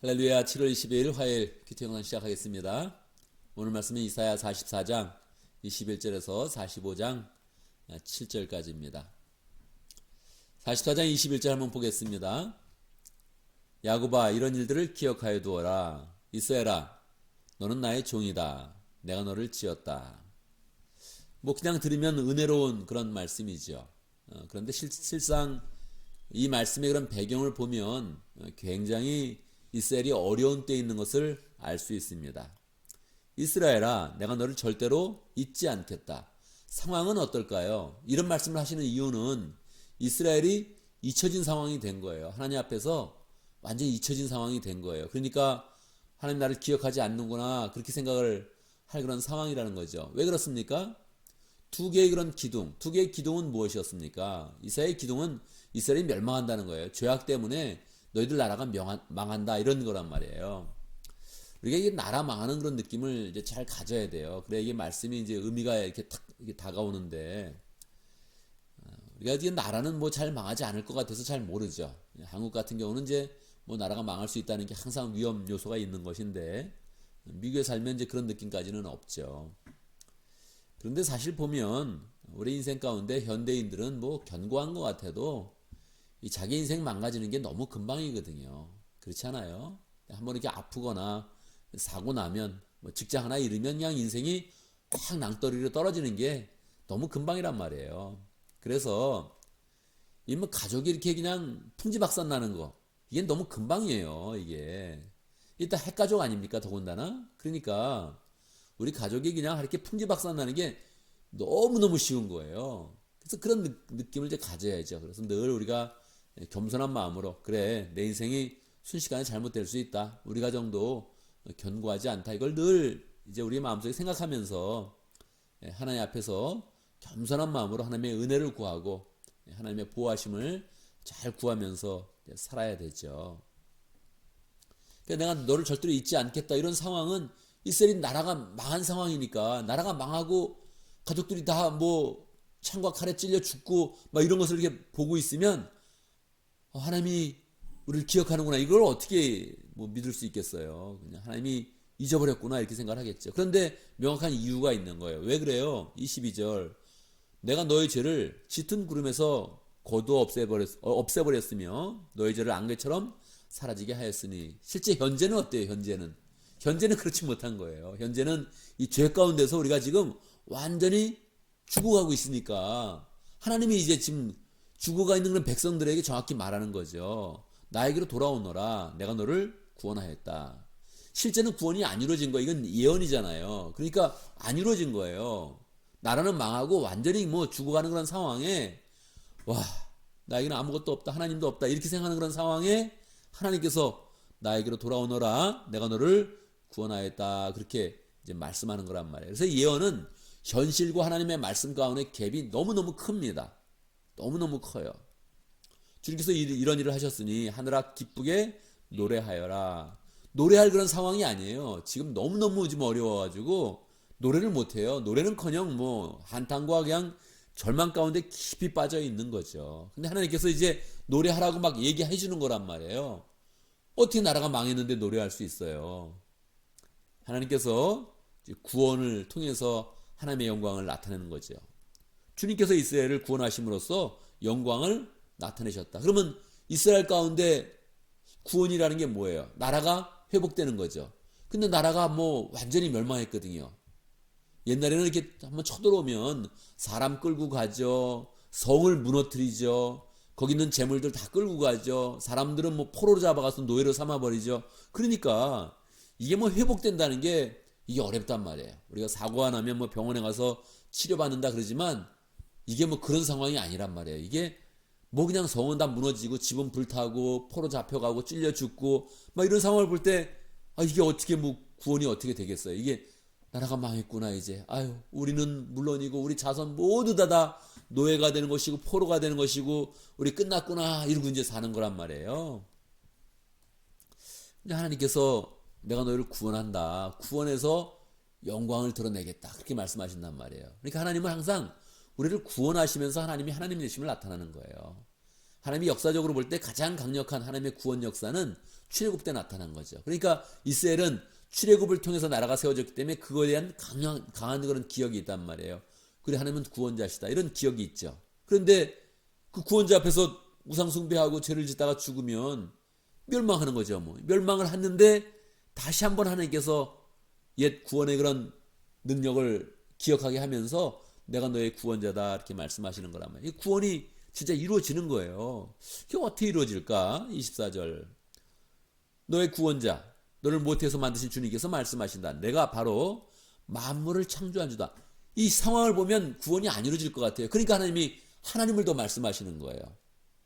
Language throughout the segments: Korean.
할렐루야. 7월 22일 화요일 큐티 영상 시작하겠습니다. 오늘 말씀은 이사야 44장 21절에서 45장 7절까지입니다. 44장 21절 한번 보겠습니다. 야곱아, 이런 일들을 기억하여 두어라. 이스라엘아, 너는 나의 종이다. 내가 너를 지었다. 그냥 들으면 은혜로운 그런 말씀이죠. 그런데 실상 이 말씀의 그런 배경을 보면 굉장히 이스라엘이 어려운 때에 있는 것을 알 수 있습니다. 이스라엘아, 내가 너를 절대로 잊지 않겠다. 상황은 어떨까요? 이런 말씀을 하시는 이유는 이스라엘이 잊혀진 상황이 된 거예요. 하나님 앞에서 완전히 잊혀진 상황이 된 거예요. 그러니까 하나님 나를 기억하지 않는구나, 그렇게 생각을 할 그런 상황이라는 거죠. 왜 그렇습니까? 두 개의 그런 기둥, 두 개의 기둥은 무엇이었습니까? 이스라엘의 기둥은 이스라엘이 멸망한다는 거예요. 죄악 때문에 너희들 나라가 망한다, 이런 거란 말이에요. 우리가 이게 나라 망하는 그런 느낌을 이제 잘 가져야 돼요. 그래야 이게 말씀이 이제 의미가 이렇게 탁 이렇게 다가오는데, 우리가 이제 나라는 잘 망하지 않을 것 같아서 잘 모르죠. 한국 같은 경우는 이제 나라가 망할 수 있다는 게 항상 위험 요소가 있는 것인데, 미국에 살면 이제 그런 느낌까지는 없죠. 그런데 사실 보면 우리 인생 가운데 현대인들은 견고한 것 같아도 이 자기 인생 망가지는 게 너무 금방이거든요. 그렇지 않아요? 한번 이렇게 아프거나 사고 나면 직장 하나 잃으면 그냥 인생이 확 낭떠러리로 떨어지는 게 너무 금방이란 말이에요. 그래서 이 가족이 이렇게 그냥 풍지박산 나는 거, 이게 너무 금방이에요. 이게 일단 핵가족 아닙니까, 더군다나. 그러니까 우리 가족이 그냥 이렇게 풍지박산 나는 게 너무너무 쉬운 거예요. 그래서 그런 느낌을 이제 가져야죠. 그래서 늘 우리가 겸손한 마음으로, 그래, 내 인생이 순식간에 잘못될 수 있다, 우리 가정도 견고하지 않다, 이걸 늘 이제 우리 마음속에 생각하면서 하나님 앞에서 겸손한 마음으로 하나님의 은혜를 구하고 하나님의 보호하심을 잘 구하면서 살아야 되죠. 그러니까 내가 너를 절대로 잊지 않겠다, 이런 상황은 이스라엘이 나라가 망한 상황이니까, 나라가 망하고 가족들이 다 창과 칼에 찔려 죽고 이런 것을 이렇게 보고 있으면 하나님이 우리를 기억하는구나, 이걸 어떻게 믿을 수 있겠어요. 그냥 하나님이 잊어버렸구나, 이렇게 생각을 하겠죠. 그런데 명확한 이유가 있는 거예요. 왜 그래요? 22절, 내가 너의 죄를 짙은 구름에서 거두어 없애버렸으며 너의 죄를 안개처럼 사라지게 하였으니. 실제 현재는 어때요? 현재는 그렇지 못한 거예요. 현재는 이 죄 가운데서 우리가 지금 완전히 죽어가고 있으니까 하나님이 이제 지금 죽어가 있는 그런 백성들에게 정확히 말하는 거죠. 나에게로 돌아오너라, 내가 너를 구원하였다. 실제는 구원이 안 이루어진 거예요. 이건 예언이잖아요. 그러니까 안 이루어진 거예요. 나라는 망하고 완전히 죽어가는 그런 상황에, 와, 나에게는 아무것도 없다, 하나님도 없다, 이렇게 생각하는 그런 상황에 하나님께서 나에게로 돌아오너라, 내가 너를 구원하였다, 그렇게 이제 말씀하는 거란 말이에요. 그래서 예언은 현실과 하나님의 말씀 가운데 갭이 너무너무 큽니다. 너무너무 커요. 주님께서 이런 일을 하셨으니 하늘아 기쁘게 노래하여라. 노래할 그런 상황이 아니에요. 지금 너무너무 지금 어려워가지고 노래를 못해요. 노래는커녕 한탄과 그냥 절망 가운데 깊이 빠져 있는 거죠. 근데 하나님께서 이제 노래하라고 막 얘기해 주는 거란 말이에요. 어떻게 나라가 망했는데 노래할 수 있어요? 하나님께서 구원을 통해서 하나님의 영광을 나타내는 거죠. 주님께서 이스라엘을 구원하심으로써 영광을 나타내셨다. 그러면 이스라엘 가운데 구원이라는 게 뭐예요? 나라가 회복되는 거죠. 근데 나라가 완전히 멸망했거든요. 옛날에는 이렇게 한번 쳐들어오면 사람 끌고 가죠. 성을 무너뜨리죠. 거기 있는 재물들 다 끌고 가죠. 사람들은 포로로 잡아가서 노예로 삼아버리죠. 그러니까 이게 회복된다는 게 이게 어렵단 말이에요. 우리가 사고가 나면 병원에 가서 치료받는다 그러지만 이게 그런 상황이 아니란 말이에요. 이게 그냥 성은 다 무너지고 집은 불타고 포로 잡혀가고 찔려 죽고 이런 상황을 볼 때 이게 어떻게 구원이 어떻게 되겠어요? 이게 나라가 망했구나, 이제. 아유, 우리는 물론이고 우리 자손 모두 다 노예가 되는 것이고 포로가 되는 것이고 우리 끝났구나, 이러고 이제 사는 거란 말이에요. 근데 하나님께서 내가 너희를 구원한다, 구원해서 영광을 드러내겠다, 그렇게 말씀하신단 말이에요. 그러니까 하나님은 항상 우리를 구원하시면서 하나님이 하나님 되심을 나타나는 거예요. 하나님이 역사적으로 볼 때 가장 강력한 하나님의 구원 역사는 출애굽 때 나타난 거죠. 그러니까 이스라엘은 출애굽을 통해서 나라가 세워졌기 때문에 그거에 대한 강한 그런 기억이 있단 말이에요. 그래 하나님은 구원자시다 이런 기억이 있죠. 그런데 그 구원자 앞에서 우상 숭배하고 죄를 짓다가 죽으면 멸망하는 거죠. 뭐 멸망을 했는데 다시 한번 하나님께서 옛 구원의 그런 능력을 기억하게 하면서 내가 너의 구원자다 이렇게 말씀하시는 거란 말이에요. 이 구원이 진짜 이루어지는 거예요. 이게 어떻게 이루어질까? 24절 너의 구원자 너를 모태에서 만드신 주님께서 말씀하신다. 내가 바로 만물을 창조한 주다. 이 상황을 보면 구원이 안 이루어질 것 같아요. 그러니까 하나님이 하나님을 더 말씀하시는 거예요.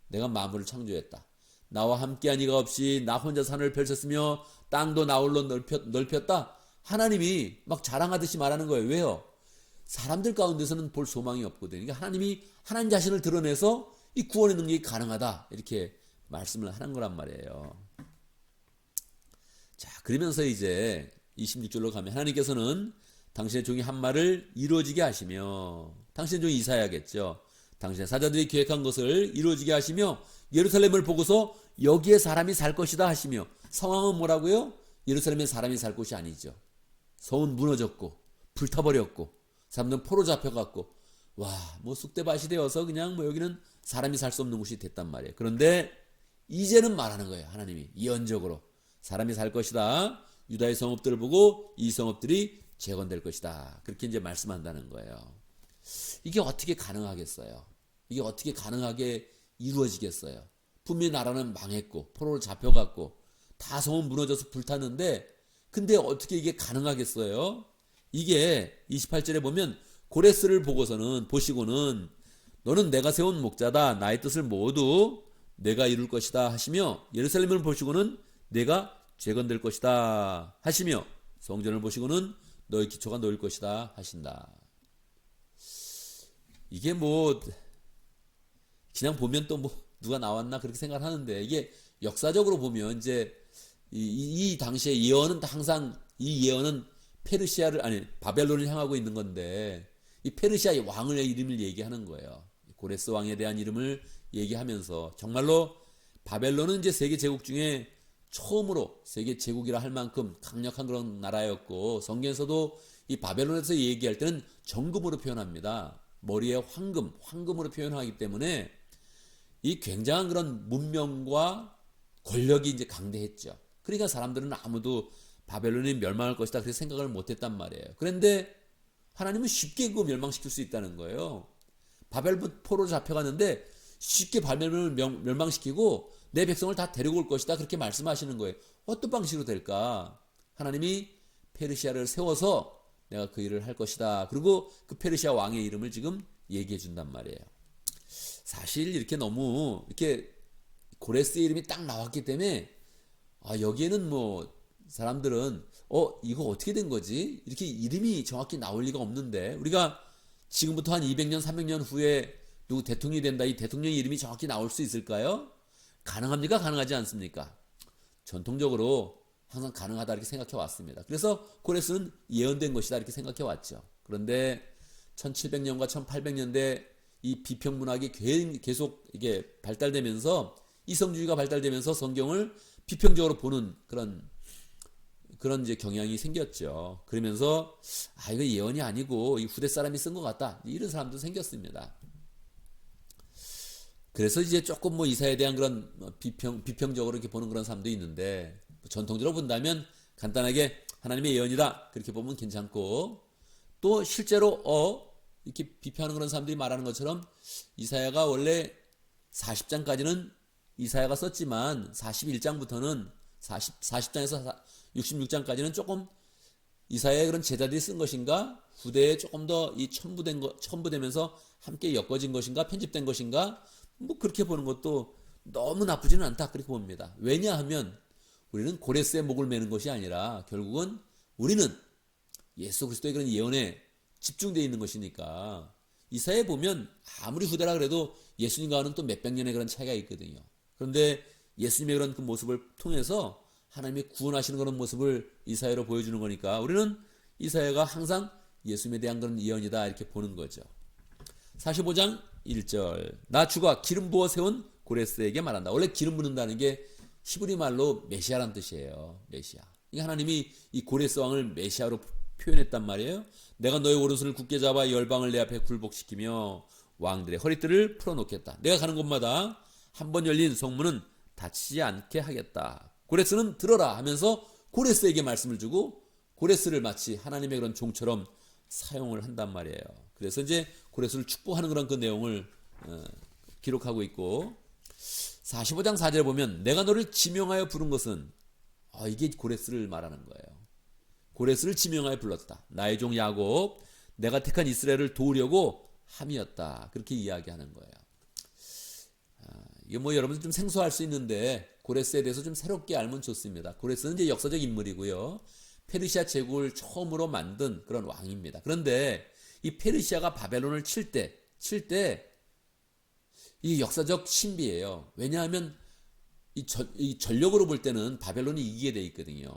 내가 만물을 창조했다. 나와 함께한 이가 없이 나 혼자 산을 펼쳤으며 땅도 나홀로 넓혔다. 하나님이 막 자랑하듯이 말하는 거예요. 왜요? 사람들 가운데서는 볼 소망이 없거든요. 그러니까 하나님이 하나님 자신을 드러내서 이 구원의 능력이 가능하다 이렇게 말씀을 하는 거란 말이에요. 자, 그러면서 이제 26절로 가면 하나님께서는 당신의 종이 한 말을 이루어지게 하시며 당신의 종이 이사야겠죠. 당신의 사자들이 계획한 것을 이루어지게 하시며 예루살렘을 보고서 여기에 사람이 살 것이다 하시며 상황은 뭐라고요? 예루살렘에 사람이 살 곳이 아니죠. 성은 무너졌고 불타버렸고 사람들은 포로 잡혀갔고 와, 뭐 쑥대밭이 되어서 그냥 뭐 여기는 사람이 살 수 없는 곳이 됐단 말이에요. 그런데 이제는 말하는 거예요. 하나님이 예언적으로 사람이 살 것이다. 유다의 성읍들을 보고 이 성읍들이 재건될 것이다. 그렇게 이제 말씀한다는 거예요. 이게 어떻게 가능하겠어요? 이게 어떻게 가능하게 이루어지겠어요? 분명히 나라는 망했고 포로로 잡혀갔고 다 성은 무너져서 불탔는데 근데 어떻게 이게 가능하겠어요? 이게 28절에 보면 고레스를 보시고는 너는 내가 세운 목자다. 나의 뜻을 모두 내가 이룰 것이다 하시며 예루살렘을 보시고는 내가 재건될 것이다 하시며 성전을 보시고는 너의 기초가 놓일 것이다 하신다. 이게 뭐 그냥 보면 또 뭐 누가 나왔나 그렇게 생각하는데 이게 역사적으로 보면 이제 이 당시의 예언은 항상 이 예언은 바벨론을 향하고 있는 건데 이 페르시아의 왕의 이름을 얘기하는 거예요. 고레스 왕에 대한 이름을 얘기하면서 정말로 바벨론은 이제 세계 제국 중에 처음으로 세계 제국이라 할 만큼 강력한 그런 나라였고 성경에서도 이 바벨론에서 얘기할 때는 정금으로 표현합니다. 머리에 황금으로 표현하기 때문에 이 굉장한 그런 문명과 권력이 이제 강대했죠. 그러니까 사람들은 아무도 바벨론이 멸망할 것이다 그렇게 생각을 못했단 말이에요. 그런데 하나님은 쉽게 그거 멸망시킬 수 있다는 거예요. 바벨론 포로로 잡혀갔는데 쉽게 바벨론을 멸망시키고 내 백성을 다 데리고 올 것이다 그렇게 말씀하시는 거예요. 어떤 방식으로 될까? 하나님이 페르시아를 세워서 내가 그 일을 할 것이다. 그리고 그 페르시아 왕의 이름을 지금 얘기해 준단 말이에요. 사실 이렇게 너무 이렇게 고레스의 이름이 딱 나왔기 때문에 여기에는 뭐 사람들은 이거 어떻게 된 거지? 이렇게 이름이 정확히 나올 리가 없는데 우리가 지금부터 한 200년 300년 후에 누구 대통령이 된다 이 대통령의 이름이 정확히 나올 수 있을까요? 가능합니까? 가능하지 않습니까? 전통적으로 항상 가능하다 이렇게 생각해 왔습니다. 그래서 고레스는 예언된 것이다 이렇게 생각해 왔죠. 그런데 1700년과 1800년대 이 비평문학이 계속 이게 발달되면서 이성주의가 발달되면서 성경을 비평적으로 보는 그런 이제 경향이 생겼죠. 그러면서 이거 예언이 아니고 이 후대 사람이 쓴 것 같다 이런 사람도 생겼습니다. 그래서 이제 조금 뭐 이사에 대한 그런 비평적으로 이렇게 보는 그런 사람도 있는데 전통적으로 본다면 간단하게 하나님의 예언이다 그렇게 보면 괜찮고 또 실제로 이렇게 비평하는 그런 사람들이 말하는 것처럼 이사야가 원래 40장까지는 이사야가 썼지만 41장부터는 40장에서 66장까지는 조금 이사야의 그런 제자들이 쓴 것인가 후대에 조금 더 이 첨부되면서 함께 엮어진 것인가 편집된 것인가 뭐 그렇게 보는 것도 너무 나쁘지는 않다 그렇게 봅니다. 왜냐하면 우리는 고레스의 목을 매는 것이 아니라 결국은 우리는 예수 그리스도의 그런 예언에 집중되어 있는 것이니까 이사야에 보면 아무리 후대라 그래도 예수님과는 또 몇백 년의 그런 차이가 있거든요. 그런데 예수님의 그런 그 모습을 통해서 하나님이 구원하시는 그런 모습을 이사야로 보여주는 거니까 우리는 이사야가 항상 예수님에 대한 그런 예언이다 이렇게 보는 거죠. 45장 1절 나 주가 기름 부어 세운 고레스에게 말한다. 원래 기름 붓는다는 게 히브리 말로 메시아란 뜻이에요. 메시아. 이 하나님이 이 고레스 왕을 메시아로 표현했단 말이에요. 내가 너의 오른손을 굳게 잡아 열방을 내 앞에 굴복시키며 왕들의 허리띠를 풀어놓겠다. 내가 가는 곳마다 한 번 열린 성문은 닫히지 않게 하겠다. 고레스는 들어라 하면서 고레스에게 말씀을 주고 고레스를 마치 하나님의 그런 종처럼 사용을 한단 말이에요. 그래서 이제 고레스를 축복하는 그런 그 내용을 기록하고 있고 45장 4절에 보면 내가 너를 지명하여 부른 것은 이게 고레스를 말하는 거예요. 고레스를 지명하여 불렀다. 나의 종 야곱 내가 택한 이스라엘을 도우려고 함이었다. 그렇게 이야기하는 거예요. 이게 뭐 여러분들 좀 생소할 수 있는데 고레스에 대해서 좀 새롭게 알면 좋습니다. 고레스는 이제 역사적 인물이고요. 페르시아 제국을 처음으로 만든 그런 왕입니다. 그런데 이 페르시아가 바벨론을 칠 때 이 역사적 신비예요. 왜냐하면 이 전력으로 볼 때는 바벨론이 이기게 돼 있거든요.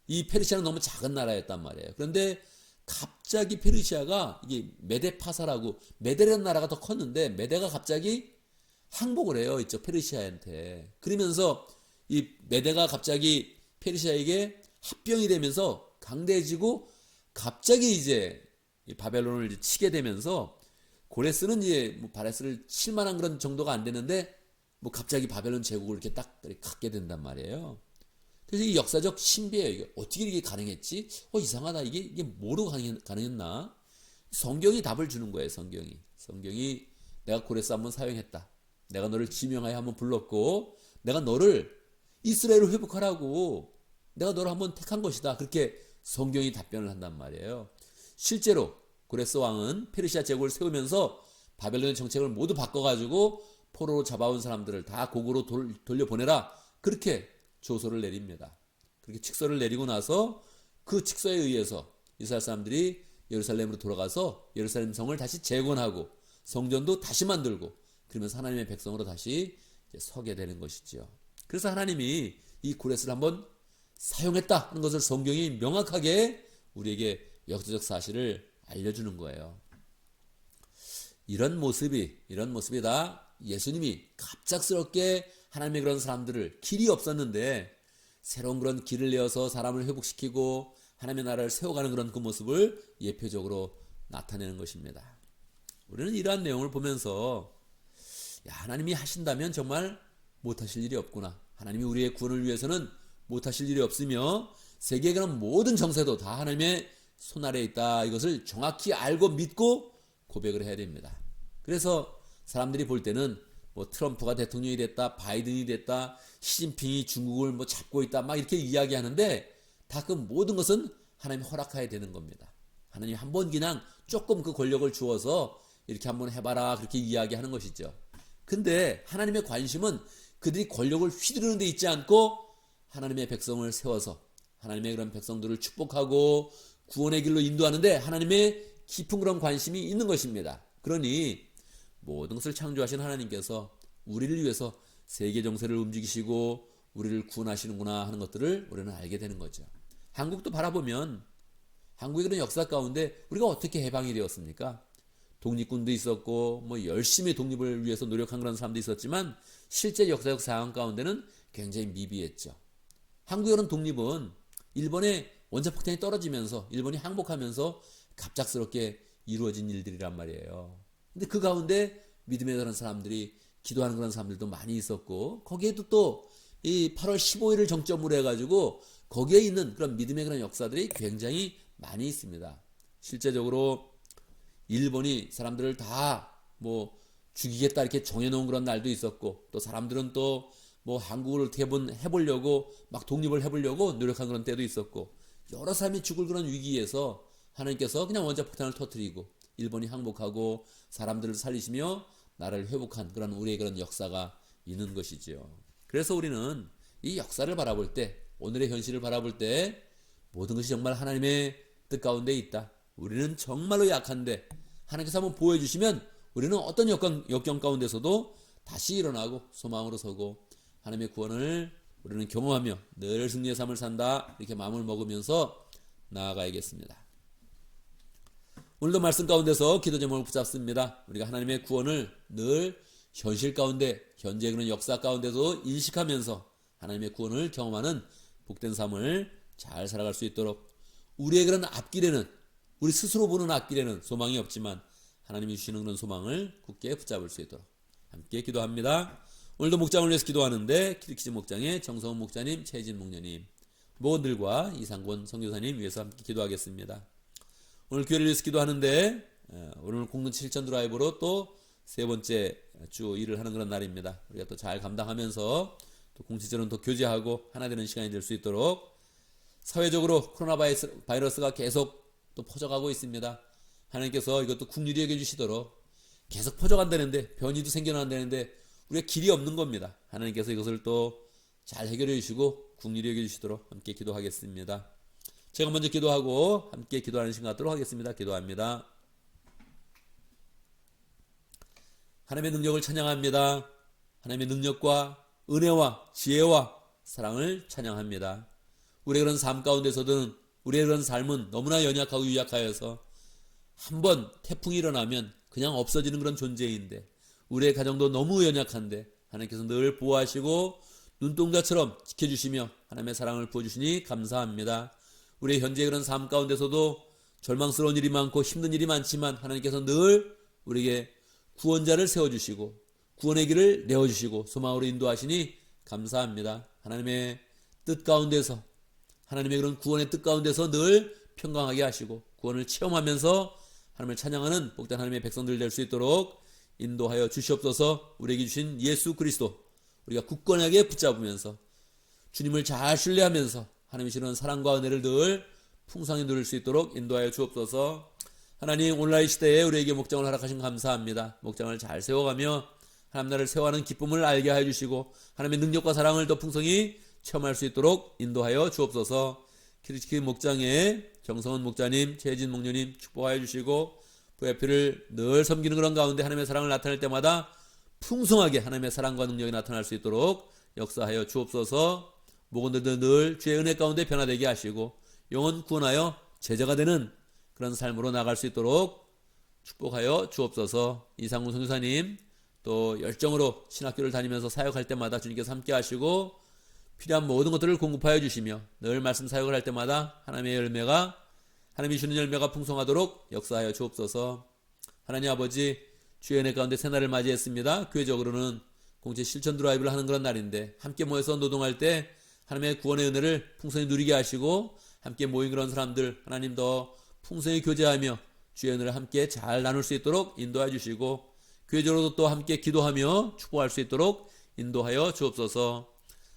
이 페르시아는 너무 작은 나라였단 말이에요. 그런데 갑자기 페르시아가 이게 메데파사라고 메데라는 나라가 더 컸는데 메데가 갑자기 항복을 해요. 이쪽 페르시아한테. 그러면서 이 메데가 갑자기 페르시아에게 합병이 되면서 강대해지고 갑자기 이제 바벨론을 이제 치게 되면서 고레스는 이제 뭐 바레스를 칠 만한 그런 정도가 안 되는데 뭐 갑자기 바벨론 제국을 이렇게 딱 갖게 된단 말이에요. 그래서 이 역사적 신비예요. 이게 어떻게 이게 가능했지? 이상하다. 이게 뭐로 가능했나? 성경이 답을 주는 거예요. 성경이 내가 고레스 한번 사용했다. 내가 너를 지명하여 한번 불렀고 내가 너를 이스라엘을 회복하라고 내가 너를 한번 택한 것이다. 그렇게 성경이 답변을 한단 말이에요. 실제로 고레스 왕은 페르시아 제국을 세우면서 바벨론의 정책을 모두 바꿔가지고 포로로 잡아온 사람들을 다 고국으로 돌려보내라. 그렇게 조서를 내립니다. 그렇게 칙서를 내리고 나서 그 칙서에 의해서 이스라엘 사람들이 예루살렘으로 돌아가서 예루살렘 성을 다시 재건하고 성전도 다시 만들고 그러면서 하나님의 백성으로 다시 서게 되는 것이죠. 그래서 하나님이 이 고레스를 한번 사용했다 하는 것을 성경이 명확하게 우리에게 역사적 사실을 알려주는 거예요. 이런 모습이 다 예수님이 갑작스럽게 하나님의 그런 사람들을 길이 없었는데 새로운 그런 길을 내어서 사람을 회복시키고 하나님의 나라를 세워가는 그런 그 모습을 예표적으로 나타내는 것입니다. 우리는 이러한 내용을 보면서 하나님이 하신다면 정말 못하실 일이 없구나. 하나님이 우리의 구원을 위해서는 못하실 일이 없으며 세계의 그런 모든 정세도 다 하나님의 손 아래에 있다. 이것을 정확히 알고 믿고 고백을 해야 됩니다. 그래서 사람들이 볼 때는 뭐 트럼프가 대통령이 됐다, 바이든이 됐다, 시진핑이 중국을 뭐 잡고 있다, 막 이렇게 이야기하는데 다 그 모든 것은 하나님이 허락해야 되는 겁니다. 하나님이 한번 그냥 조금 그 권력을 주어서 이렇게 한번 해봐라 그렇게 이야기하는 것이죠. 근데 하나님의 관심은 그들이 권력을 휘두르는 데 있지 않고 하나님의 백성을 세워서 하나님의 그런 백성들을 축복하고 구원의 길로 인도하는데 하나님의 깊은 그런 관심이 있는 것입니다. 그러니 모든 것을 창조하신 하나님께서 우리를 위해서 세계 정세를 움직이시고 우리를 구원하시는구나 하는 것들을 우리는 알게 되는 거죠. 한국도 바라보면 한국의 그런 역사 가운데 우리가 어떻게 해방이 되었습니까? 독립군도 있었고 뭐 열심히 독립을 위해서 노력한 그런 사람도 있었지만 실제 역사적 상황 가운데는 굉장히 미비했죠. 한국의 그런 독립은 일본의 원자폭탄이 떨어지면서 일본이 항복하면서 갑작스럽게 이루어진 일들이란 말이에요. 근데 그 가운데 믿음에 대한 사람들이 기도하는 그런 사람들도 많이 있었고 거기에도 또 이 8월 15일을 정점으로 해가지고 거기에 있는 그런 믿음의 그런 역사들이 굉장히 많이 있습니다. 실제적으로 일본이 사람들을 다 뭐 죽이겠다 이렇게 정해놓은 그런 날도 있었고 또 사람들은 또 뭐 한국을 어떻게 해보려고 막 독립을 해보려고 노력한 그런 때도 있었고 여러 사람이 죽을 그런 위기에서 하나님께서 그냥 원자폭탄을 터뜨리고 일본이 항복하고 사람들을 살리시며 나라를 회복한 그런 우리의 그런 역사가 있는 것이죠. 그래서 우리는 이 역사를 바라볼 때 오늘의 현실을 바라볼 때 모든 것이 정말 하나님의 뜻 가운데 있다. 우리는 정말로 약한데 하나님께서 한번 보여주시면 우리는 어떤 역경 가운데서도 다시 일어나고 소망으로 서고 하나님의 구원을 우리는 경험하며 늘 승리의 삶을 산다. 이렇게 마음을 먹으면서 나아가야겠습니다. 오늘도 말씀 가운데서 기도 제목을 붙잡습니다. 우리가 하나님의 구원을 늘 현실 가운데 현재 그런 역사 가운데도 인식하면서 하나님의 구원을 경험하는 복된 삶을 잘 살아갈 수 있도록, 우리의 그런 앞길에는, 우리 스스로 보는 앞길에는 소망이 없지만 하나님이 주시는 그런 소망을 굳게 붙잡을 수 있도록 함께 기도합니다. 오늘도 목장을 위해서 기도하는데 키리키즈 목장의 정성훈 목자님, 최진 목녀님, 모건들과 이상권 선교사님 위해서 함께 기도하겠습니다. 오늘 교회를 위해서 기도하는데 오늘 공동 실천 드라이브로 또 세 번째 주 일을 하는 그런 날입니다. 우리가 또 잘 감당하면서 또 공식적으로는 또 교제하고 하나 되는 시간이 될 수 있도록, 사회적으로 코로나 바이러스가 계속 또 퍼져가고 있습니다. 하나님께서 이것도 국률이 여겨주시도록, 계속 퍼져간다는데 변이도 생겨난다는데 우리가 길이 없는 겁니다. 하나님께서 이것을 또 잘 해결해 주시고 국률이 여겨주시도록 함께 기도하겠습니다. 제가 먼저 기도하고 함께 기도하는 시간 갖도록 하겠습니다. 기도합니다. 하나님의 능력을 찬양합니다. 하나님의 능력과 은혜와 지혜와 사랑을 찬양합니다. 우리의 그런 삶 가운데서든 우리의 그런 삶은 너무나 연약하고 유약하여서 한번 태풍이 일어나면 그냥 없어지는 그런 존재인데, 우리의 가정도 너무 연약한데 하나님께서 늘 보호하시고 눈동자처럼 지켜주시며 하나님의 사랑을 부어주시니 감사합니다. 우리의 현재의 그런 삶 가운데서도 절망스러운 일이 많고 힘든 일이 많지만 하나님께서 늘 우리에게 구원자를 세워주시고 구원의 길을 내어주시고 소망으로 인도하시니 감사합니다. 하나님의 뜻 가운데서, 하나님의 그런 구원의 뜻 가운데서 늘 평강하게 하시고 구원을 체험하면서 하나님을 찬양하는 복된 하나님의 백성들 될 수 있도록 인도하여 주시옵소서. 우리에게 주신 예수 그리스도 우리가 굳건하게 붙잡으면서 주님을 잘 신뢰하면서 하나님이 주시는 사랑과 은혜를 늘 풍성히 누릴 수 있도록 인도하여 주옵소서. 하나님, 온라인 시대에 우리에게 목장을 허락하신 감사합니다. 목장을 잘 세워가며 하나님 나라를 세워가는 기쁨을 알게 하여 주시고 하나님의 능력과 사랑을 더 풍성히 체험할 수 있도록 인도하여 주옵소서. 키리키즈 목장의 정성훈 목자님, 최진 목녀님 축복하여 주시고 VIP를 늘 섬기는 그런 가운데 하나님의 사랑을 나타낼 때마다 풍성하게 하나님의 사랑과 능력이 나타날 수 있도록 역사하여 주옵소서. 목원들도 늘 주의 은혜 가운데 변화되게 하시고 영혼 구원하여 제자가 되는 그런 삶으로 나갈 수 있도록 축복하여 주옵소서. 이상훈 선교사님 또 열정으로 신학교를 다니면서 사역할 때마다 주님께서 함께 하시고 필요한 모든 것들을 공급하여 주시며 늘 말씀 사역을 할 때마다 하나님의 열매가, 하나님이 주는 열매가 풍성하도록 역사하여 주옵소서. 하나님 아버지, 주의 은혜 가운데 새날을 맞이했습니다. 교회적으로는 공채 실천 드라이브를 하는 그런 날인데 함께 모여서 노동할 때 하나님의 구원의 은혜를 풍성히 누리게 하시고 함께 모인 그런 사람들 하나님 더 풍성히 교제하며 주의 은혜를 함께 잘 나눌 수 있도록 인도해 주시고 교회적으로도 또 함께 기도하며 축복할 수 있도록 인도하여 주옵소서.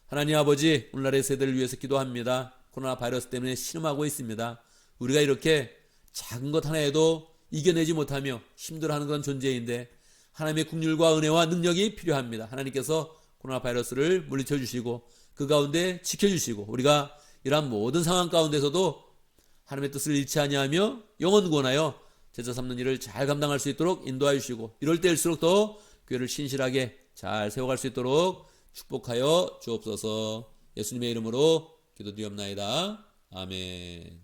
하나님 아버지, 오늘날의 세대를 위해서 기도합니다. 코로나 바이러스 때문에 신음하고 있습니다. 우리가 이렇게 작은 것 하나에도 이겨내지 못하며 힘들어하는 그런 존재인데 하나님의 국률과 은혜와 능력이 필요합니다. 하나님께서 코로나 바이러스를 물리쳐 주시고 그 가운데 지켜주시고 우리가 이러한 모든 상황 가운데서도 하나님의 뜻을 잃지 아니하며 영혼 구원하여 제자 삼는 일을 잘 감당할 수 있도록 인도하여 주시고 이럴 때일수록 더 교회를 신실하게 잘 세워갈 수 있도록 축복하여 주옵소서. 예수님의 이름으로 기도드리옵나이다. 아멘.